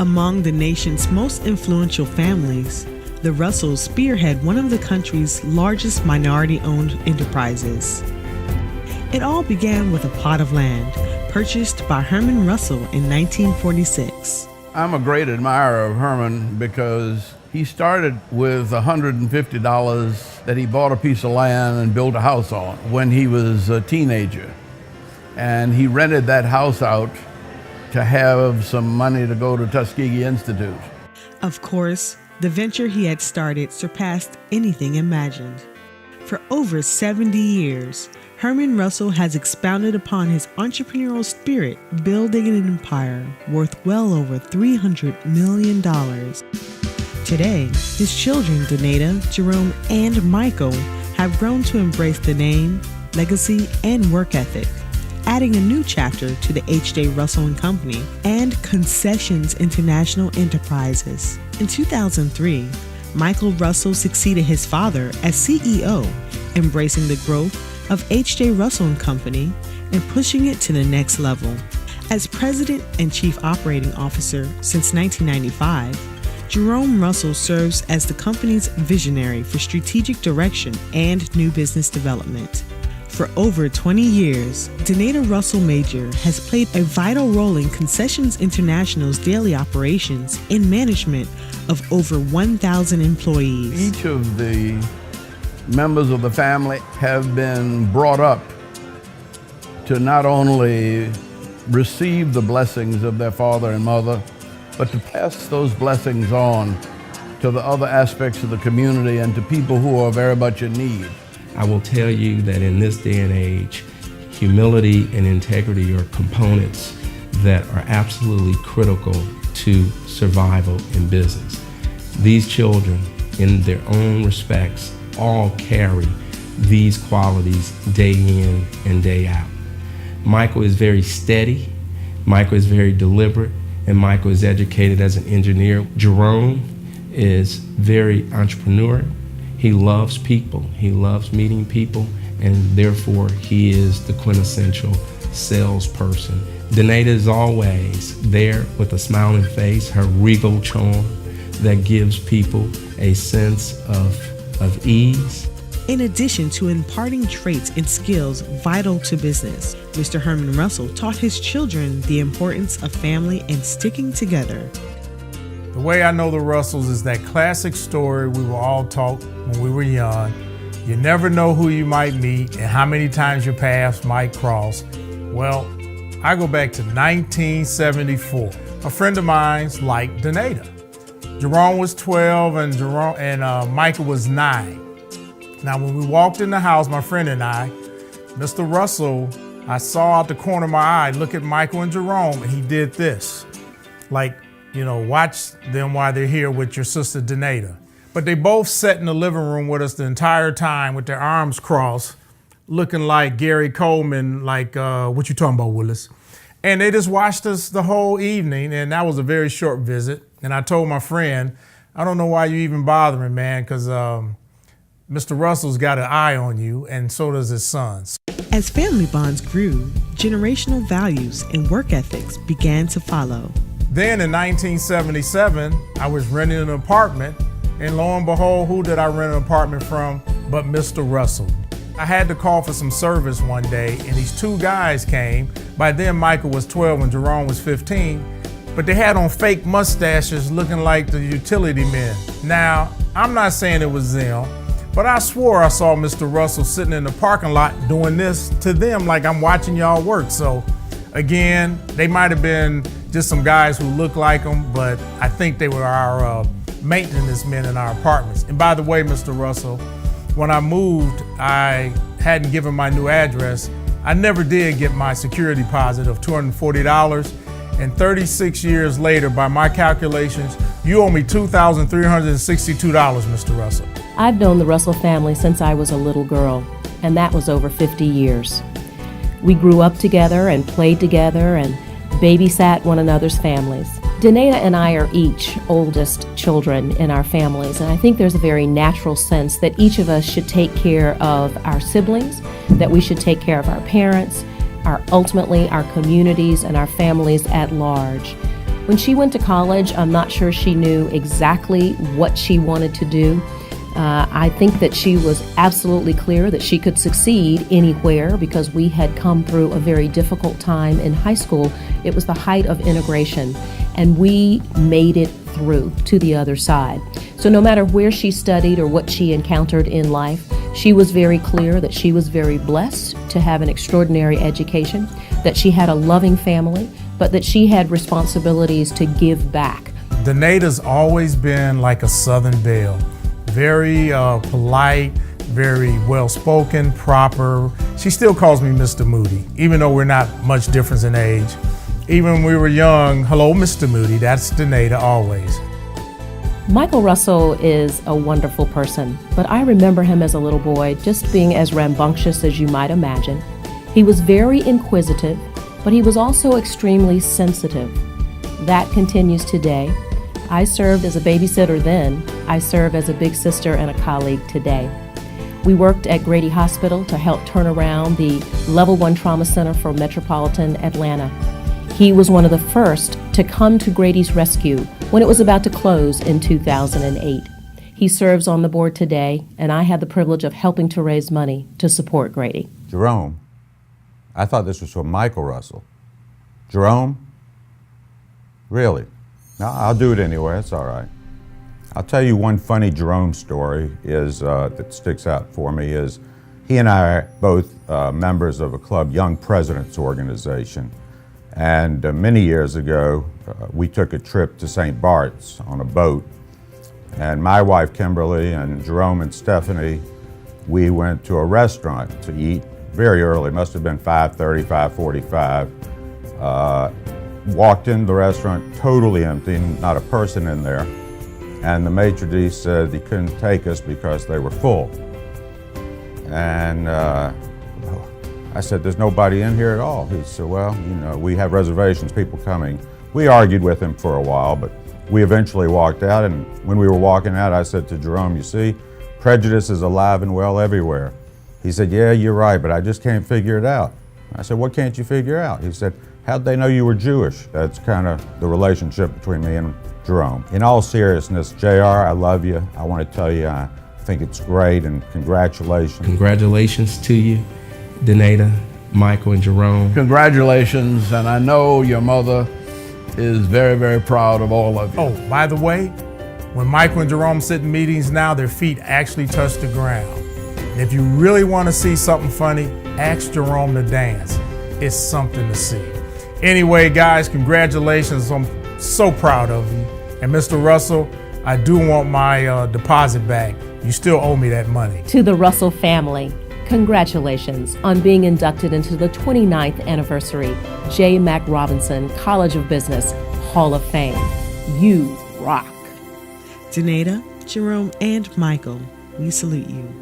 Among the nation's most influential families, the Russells spearhead one of the country's largest minority-owned enterprises. It all began with a plot of land purchased by Herman Russell in 1946. I'm a great admirer of Herman because he started with $150 that he bought a piece of land and built a house on when he was a teenager. And he rented that house out to have some money to go to Tuskegee Institute. Of course, the venture he had started surpassed anything imagined. For over 70 years, Herman Russell has expounded upon his entrepreneurial spirit, building an empire worth well over $300 million. Today, his children, Donata, Jerome, and Michael, have grown to embrace the name, legacy, and work ethic, adding a new chapter to the H.J. Russell & Company and Concessions International Enterprises. In 2003, Michael Russell succeeded his father as CEO, embracing the growth of H.J. Russell & Company and pushing it to the next level. As President and Chief Operating Officer since 1995, Jerome Russell serves as the company's visionary for strategic direction and new business development. For over 20 years, Donata Russell Major has played a vital role in Concessions International's daily operations and management of over 1,000 employees. Each of the members of the family have been brought up to not only receive the blessings of their father and mother, but to pass those blessings on to the other aspects of the community and to people who are very much in need. I will tell you that in this day and age, humility and integrity are components that are absolutely critical to survival in business. These children, in their own respects, all carry these qualities day in and day out. Michael is very steady, Michael is very deliberate, and Michael is educated as an engineer. Jerome is very entrepreneurial. He loves people, he loves meeting people, and therefore he is the quintessential salesperson. Donata is always there with a smiling face, her regal charm that gives people a sense of ease. In addition to imparting traits and skills vital to business, Mr. Herman Russell taught his children the importance of family and sticking together. The way I know the Russells is that classic story we were all taught when we were young. You never know who you might meet and how many times your paths might cross. Well, I go back to 1974. A friend of mine's liked Donata. Jerome was 12 and Michael was 9. Now, when we walked in the house, my friend and I, Mr. Russell, I saw out the corner of my eye, look at Michael and Jerome, and he did this. Like, you know, watch them while they're here with your sister Donata. But they both sat in the living room with us the entire time with their arms crossed, looking like Gary Coleman, like, what you talking about, Willis? And they just watched us the whole evening, and that was a very short visit. And I told my friend, I don't know why you even bothering, man, because Mr. Russell's got an eye on you, and so does his sons. As family bonds grew, generational values and work ethics began to follow. Then in 1977, I was renting an apartment, and lo and behold, who did I rent an apartment from but Mr. Russell? I had to call for some service one day, and these two guys came. By then, Michael was 12 and Jerome was 15, but they had on fake mustaches looking like the utility men. Now, I'm not saying it was them, but I swore I saw Mr. Russell sitting in the parking lot doing this to them like I'm watching y'all work. So again, they might have been just some guys who look like them, but I think they were our maintenance men in our apartments. And by the way, Mr. Russell, when I moved, I hadn't given my new address. I never did get my security deposit of $240. And 36 years later, by my calculations, you owe me $2,362, Mr. Russell. I've known the Russell family since I was a little girl, and that was over 50 years. We grew up together and played together and babysat one another's families. Donata and I are each oldest children in our families, and I think there's a very natural sense that each of us should take care of our siblings, that we should take care of our parents, ultimately our communities and our families at large. When she went to college, I'm not sure she knew exactly what she wanted to do. I think that she was absolutely clear that she could succeed anywhere because we had come through a very difficult time in high school. It was the height of integration, and we made it through to the other side. So no matter where she studied or what she encountered in life, she was very clear that she was very blessed to have an extraordinary education, that she had a loving family, but that she had responsibilities to give back. Danaida's always been like a Southern belle. Very polite, very well-spoken, proper. She still calls me Mr. Moody, even though we're not much difference in age. Even when we were young, hello, Mr. Moody, that's Danaida always. Michael Russell is a wonderful person, but I remember him as a little boy just being as rambunctious as you might imagine. He was very inquisitive, but he was also extremely sensitive. That continues today. I served as a babysitter then. I serve as a big sister and a colleague today. We worked at Grady Hospital to help turn around the Level 1 Trauma Center for Metropolitan Atlanta. He was one of the first to come to Grady's rescue when it was about to close in 2008. He serves on the board today, and I had the privilege of helping to raise money to support Grady. Jerome, I thought this was for Michael Russell. Jerome? Really? No, I'll do it anyway, it's all right. I'll tell you one funny Jerome story that sticks out for me is he and I are both members of a club, Young Presidents Organization. And many years ago, we took a trip to St. Bart's on a boat. And my wife, Kimberly, and Jerome and Stephanie, we went to a restaurant to eat very early, must have been 5:30, 5:45. Walked in the restaurant totally empty, not a person in there. And the maitre d' said he couldn't take us because they were full. And I said, there's nobody in here at all. He said, well, you know, we have reservations, people coming. We argued with him for a while, but we eventually walked out. And when we were walking out, I said to Jerome, you see, prejudice is alive and well everywhere. He said, yeah, you're right, but I just can't figure it out. I said, what can't you figure out? He said, how'd they know you were Jewish? That's kind of the relationship between me and Jerome. In all seriousness, JR, I love you. I want to tell you, I think it's great, and congratulations. Congratulations to you, Danaida, Michael, and Jerome. Congratulations, and I know your mother is very, very proud of all of you. Oh, by the way, when Michael and Jerome sit in meetings now, their feet actually touch the ground. And if you really want to see something funny, ask Jerome to dance. It's something to see. Anyway, guys, congratulations. I'm so proud of you. And Mr. Russell, I do want my deposit back. You still owe me that money. To the Russell family, congratulations on being inducted into the 29th anniversary J. Mac Robinson College of Business Hall of Fame. You rock. Danaida, Jerome, and Michael, we salute you.